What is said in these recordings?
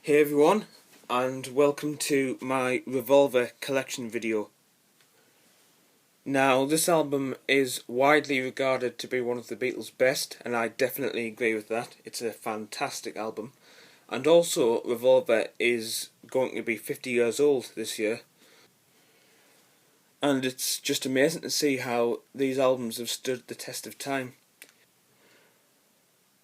Hey everyone, and welcome to my Revolver collection video. Now, this album is widely regarded to be one of the Beatles' best, and I definitely agree with that. It's a fantastic album. And also, Revolver is going to be 50 years old this year. And it's just amazing to see how these albums have stood the test of time.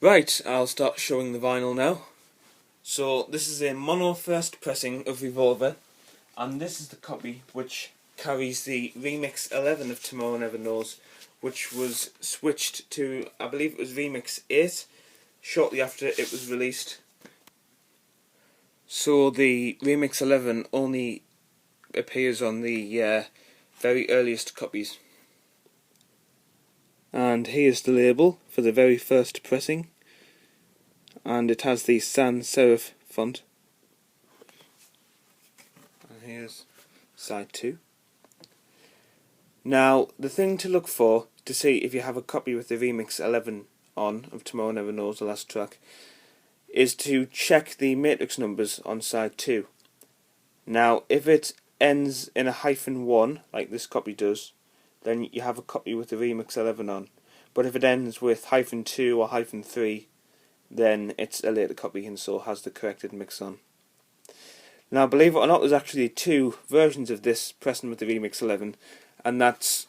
Right, I'll start showing the vinyl now. So this is a mono first pressing of Revolver, and this is the copy which carries the Remix 11 of Tomorrow Never Knows, which was switched to, I believe it was Remix 8, shortly after it was released. So the Remix 11 only appears on the very earliest copies. And here's the label for the very first pressing, and it has the sans serif font. And here's side 2. Now, the thing to look for to see if you have a copy with the Remix 11 on of Tomorrow Never Knows, the last track, is to check the matrix numbers on side 2. Now, if it ends in a -1, like this copy does, then you have a copy with the Remix 11 on. But if it ends with -2 or -3, then it's a later copy and so has the corrected mix on. Now, believe it or not, there's actually 2 versions of this pressing with the Remix 11, and that's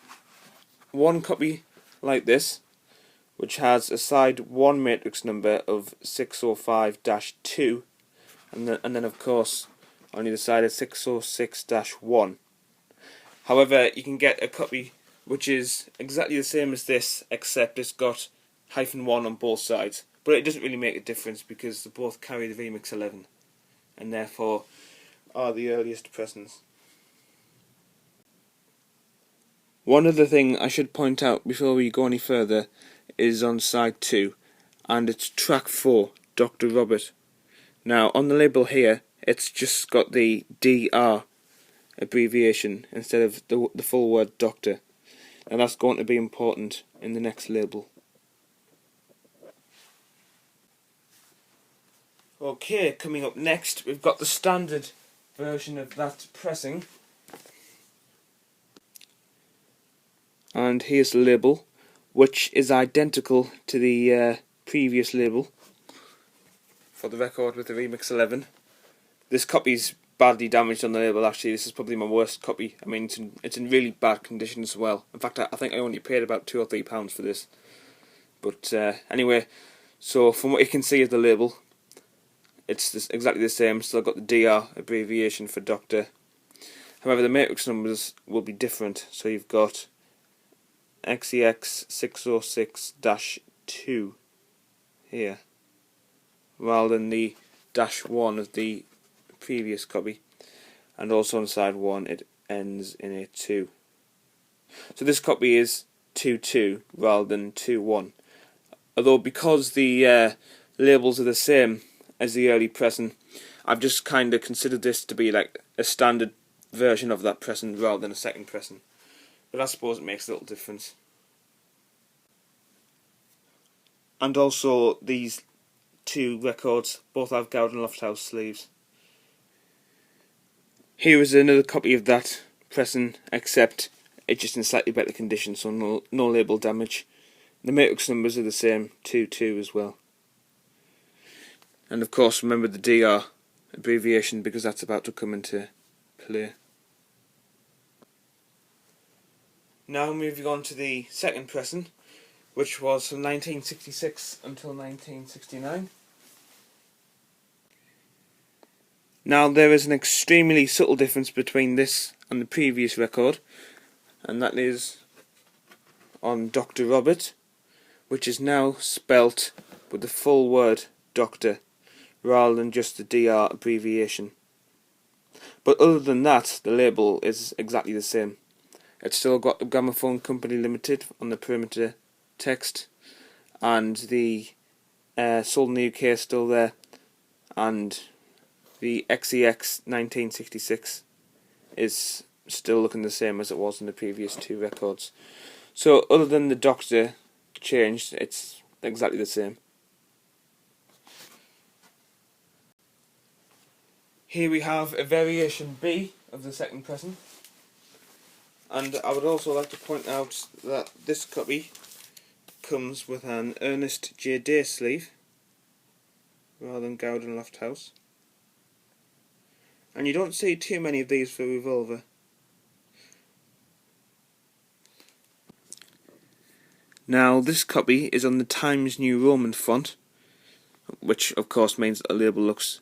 one copy like this, which has a side 1 matrix number of 605-2, and then of course on either side is 606-1. However, you can get a copy which is exactly the same as this, except it's got -1 on both sides. But it doesn't really make a difference because they both carry the Remix 11, and therefore are the earliest pressings. One other thing I should point out before we go any further is on side 2, and it's track 4, Dr. Robert. Now, on the label here, it's just got the DR abbreviation instead of the full word Doctor, and that's going to be important in the next label. Okay, coming up next, we've got the standard version of that pressing. And here's the label, which is identical to the previous label for the record with the Remix 11. This copy's badly damaged on the label. Actually, this is probably my worst copy. I mean, it's in really bad condition as well. In fact, I think I only paid about £2 or £3 for this. But anyway, so from what you can see of the label, it's exactly the same. Still got the DR abbreviation for Doctor. However, the matrix numbers will be different. So you've got XEX 606-2 here, rather than the -1 of the previous copy. And also on side 1 it ends in a 2. So this copy is 2-2 rather than 2-1. Although because the labels are the same as the early pressing, I've just kind of considered this to be like a standard version of that pressing rather than a second pressing. But I suppose it makes a little difference. And also, these 2 records both have Gowden Lofthouse sleeves. Here is another copy of that pressing, except it's just in slightly better condition, so no label damage. The matrix numbers are the same, 2-2 as well. And of course, remember the DR abbreviation because that's about to come into play. Now moving on to the second pressing, which was from 1966 until 1969. Now there is an extremely subtle difference between this and the previous record, and that is on Dr. Robert, which is now spelt with the full word Doctor, rather than just the DR abbreviation. But other than that, the label is exactly the same. It's still got the Gramophone Company Limited on the perimeter text, and the sold in the UK is still there, and the XEX 1966 is still looking the same as it was in the previous 2 records. So other than the Doctor changed, it's exactly the same. Here we have a variation B of the second pressing, and I would also like to point out that this copy comes with an Ernest J. Day sleeve rather than Gowden Loft House, and you don't see too many of these for Revolver. Now this copy is on the Times New Roman font, which of course means that the label looks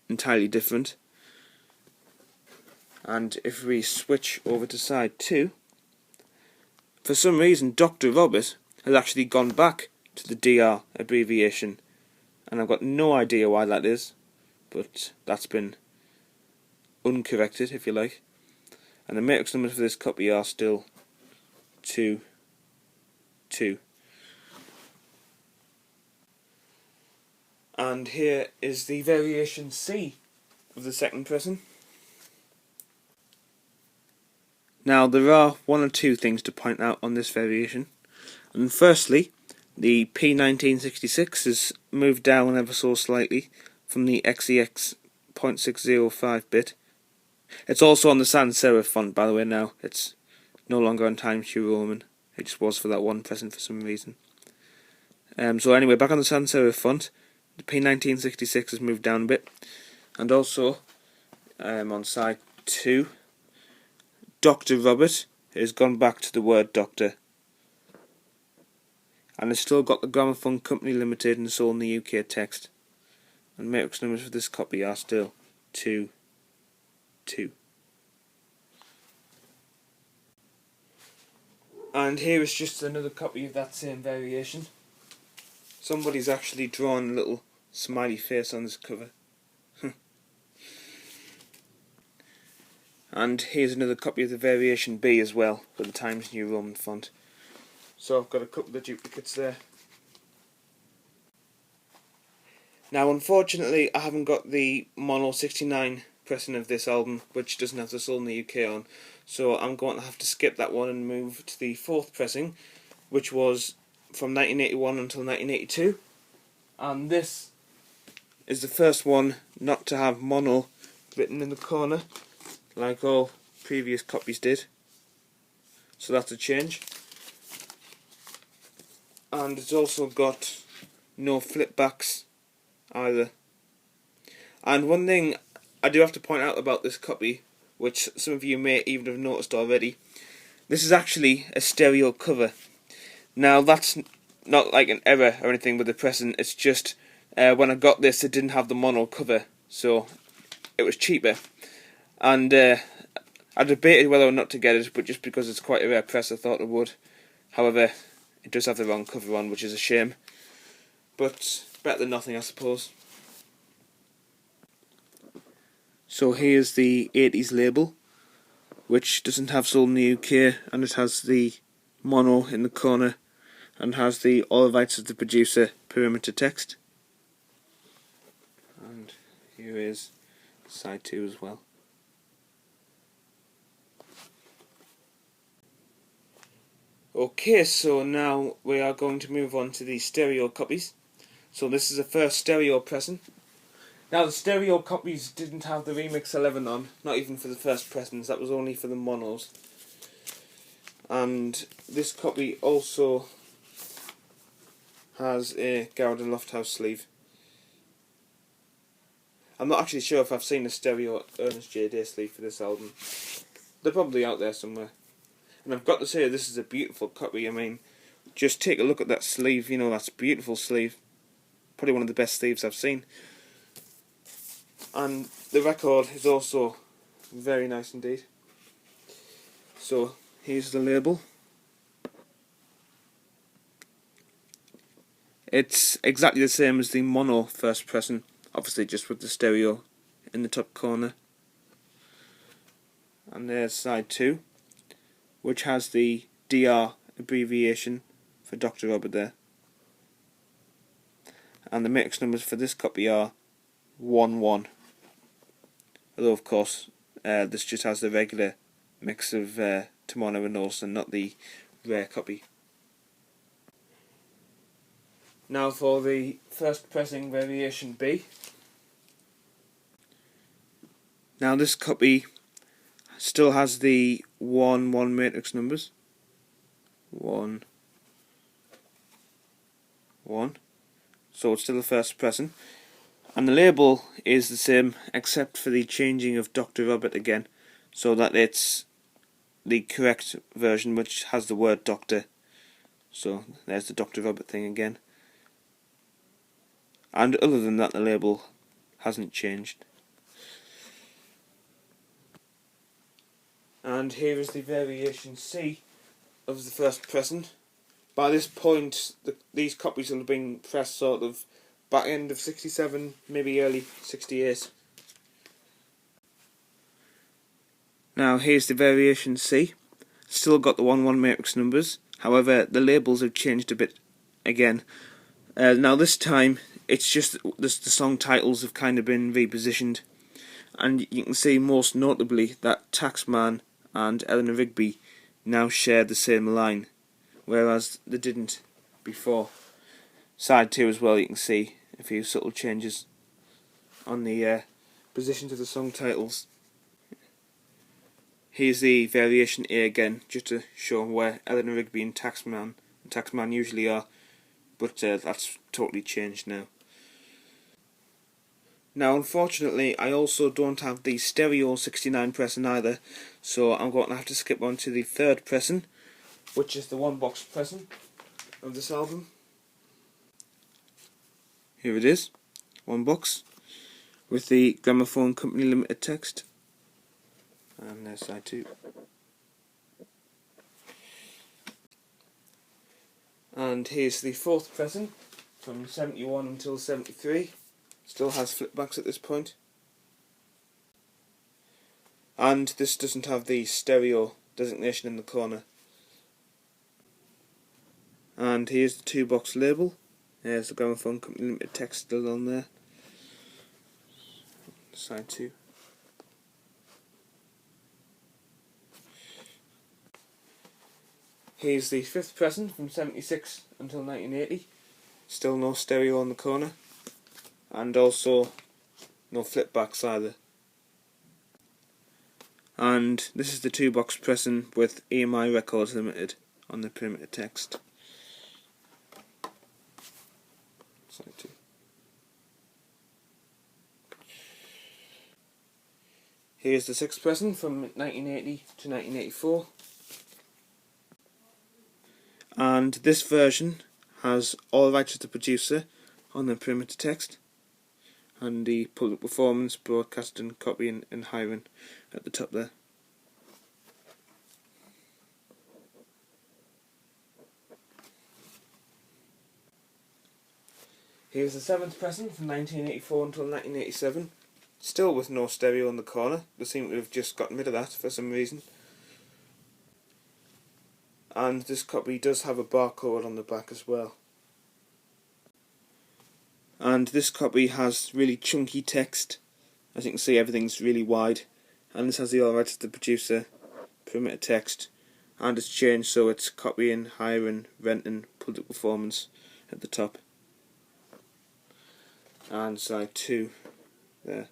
entirely different. And if we switch over to side 2, for some reason Dr. Robert has actually gone back to the DR abbreviation, and I've got no idea why that is, but that's been uncorrected, if you like. And the matrix numbers for this copy are still 2, 2. And here is the variation C of the second pressing. Now there are one or two things to point out on this variation, and firstly, the P1966 is moved down ever so slightly from the XEX 0.605 bit. It's also on the sans serif font, by the way. Now it's no longer on Times New Roman. It just was for that one pressing for some reason. So anyway, back on the sans serif font, the P1966 has moved down a bit, and also on side 2, Dr. Robert has gone back to the word Doctor, and has still got the Gramophone Company Limited and sold in the UK text, and matrix numbers for this copy are still 2, 2. And here is just another copy of that same variation. Somebody's actually drawn a little smiley face on this cover. And here's another copy of the variation B as well, with the Times New Roman font. So I've got a couple of duplicates there. Now unfortunately I haven't got the Mono 69 pressing of this album, which doesn't have the sold in the UK on, so I'm going to have to skip that one and move to the fourth pressing, which was from 1981 until 1982, and this is the first one not to have mono written in the corner like all previous copies did, so that's a change. And it's also got no flip backs either. And one thing I do have to point out about this copy, which some of you may even have noticed already, this is actually a stereo cover. Now that's not like an error or anything with the pressing, it's just when I got this it didn't have the mono cover, so it was cheaper. And I debated whether or not to get it, but just because it's quite a rare press I thought I would. However, it does have the wrong cover on, which is a shame, but better than nothing, I suppose. So here's the 80s label, which doesn't have sold in the UK, and it has the mono in the corner and has the all rights of the producer perimeter text. And here is side 2 as well. Okay, so now we are going to move on to the stereo copies. So this is the first stereo pressing. Now the stereo copies didn't have the Remix 11 on, not even for the first pressings, that was only for the monos. And this copy also has a Gowden Loft House sleeve. I'm not actually sure if I've seen a stereo Ernest J. Day sleeve for this album. They're probably out there somewhere. And I've got to say, this is a beautiful copy. I mean, just take a look at that sleeve, you know, that's a beautiful sleeve. Probably one of the best sleeves I've seen. And the record is also very nice indeed. So, here's the label. It's exactly the same as the mono first pressing, obviously just with the stereo in the top corner. And there's side 2, which has the DR abbreviation for Dr. Robert there. And the matrix numbers for this copy are 1, 1. Although of course this just has the regular mix of Timona and Olsen, not the rare copy. Now for the first pressing variation B. Now this copy still has the 1 matrix numbers. 1 1. So it's still the first pressing. And the label is the same except for the changing of Dr. Robert again, so that it's the correct version which has the word doctor. So there's the Dr. Robert thing again. And other than that, the label hasn't changed. And here is the variation C of the first pressing. By this point, these copies will have been pressed sort of back end of 67, maybe early 68. Now here's the variation C. Still got the 1 matrix numbers, however the labels have changed a bit again. Now this time it's just the song titles have kind of been repositioned, and you can see most notably that Taxman and Eleanor Rigby now share the same line, whereas they didn't before. Side 2 as well, you can see a few subtle changes on the positions of the song titles. Here's the variation A again, just to show where Eleanor Rigby and Taxman usually are, but that's totally changed now. Now unfortunately I also don't have the stereo 69 pressing either, so I'm going to have to skip on to the third pressing, which is the 1-box pressing of this album. Here it is, 1 box, with the Gramophone Company Limited text. And there's side 2. And here's the 4th pressing, from 71 until 73. Still has flipbacks at this point. And this doesn't have the stereo designation in the corner. And here's the 2-box label. There's the Gramophone Company Limited text still on there. Side 2. Here's the 5th pressing from 76 until 1980. Still no stereo on the corner. And also no flipbacks either. And this is the 2-box pressing with EMI Records Limited on the perimeter text. Side 2. Here's the 6th pressing from 1980 to 1984. And this version has all rights to the producer on the perimeter text, and the public performance, broadcasting, copying and hiring at the top there. Here's the 7th pressing from 1984 until 1987, still with no stereo in the corner. They seem to have just gotten rid of that for some reason. And this copy does have a barcode on the back as well. And this copy has really chunky text. As you can see, everything's really wide. And this has the all rights to the producer perimeter text. And it's changed so it's copying, hiring, renting, public performance at the top. And side 2 there.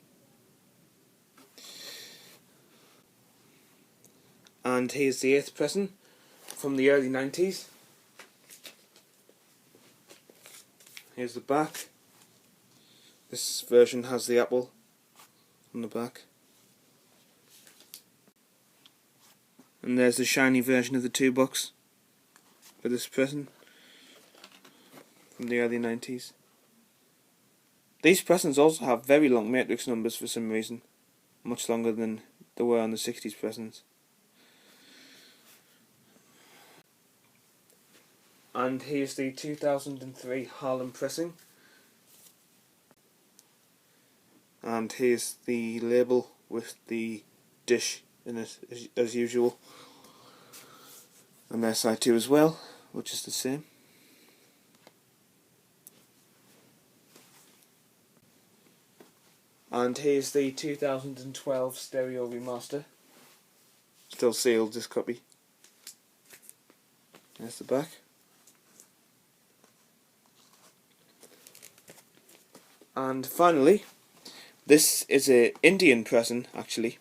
And here's the 8th pressing from the early 90s. Here's the back. This version has the apple on the back. And there's the shiny version of the 2-box for this pressing from the early 90s. These pressings also have very long matrix numbers for some reason, much longer than they were on the 60s pressings. And here's the 2003 Harlem Pressing. And here's the label with the dish in it as usual. And there's side 2 as well, which is the same. And here's the 2012 stereo remaster. Still sealed, this copy. There's the back. And finally, This is a Indian pressing, actually,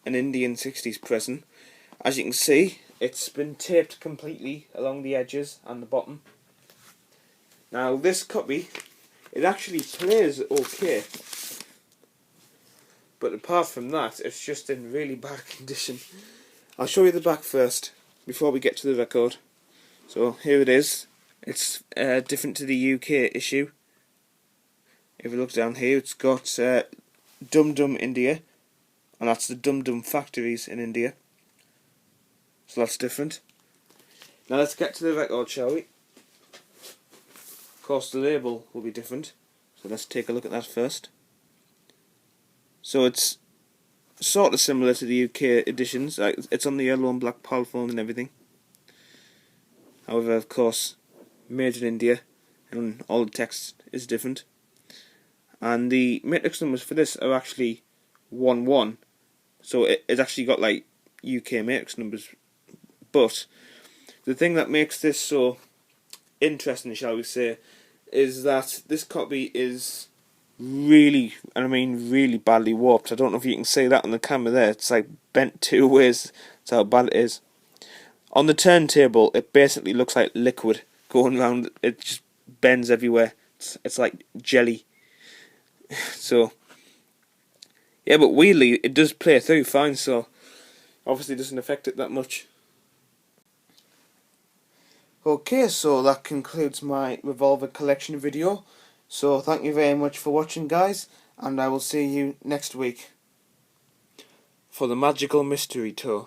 an Indian 60s pressing. As you can see, it's been taped completely along the edges and the bottom. Now this copy, it actually plays okay, but apart from that, it's just in really bad condition. I'll show you the back first before we get to the record. So here it is. It's different to the UK issue. If you look down here, it's got Dum Dum India, and that's the Dum Dum factories in India. So that's different. Now let's get to the record, shall we? Of course the label will be different, so let's take a look at that first. So it's sort of similar to the UK editions, like it's on the yellow and black polyphone and everything. However, of course, made in India, and all the text is different. And the matrix numbers for this are actually 1-1, so it's actually got like UK matrix numbers. But the thing that makes this so interesting, shall we say, is that this copy is really, and I mean really badly warped. I don't know if you can see that on the camera there. It's like bent 2 ways. That's how bad it is. On the turntable, it basically looks like liquid going around. It just bends everywhere. It's like jelly. So yeah, but weirdly it does play through fine, so obviously it doesn't affect it that much. Okay, so that concludes my Revolver collection video. So thank you very much for watching, guys, and I will see you next week for the Magical Mystery Tour.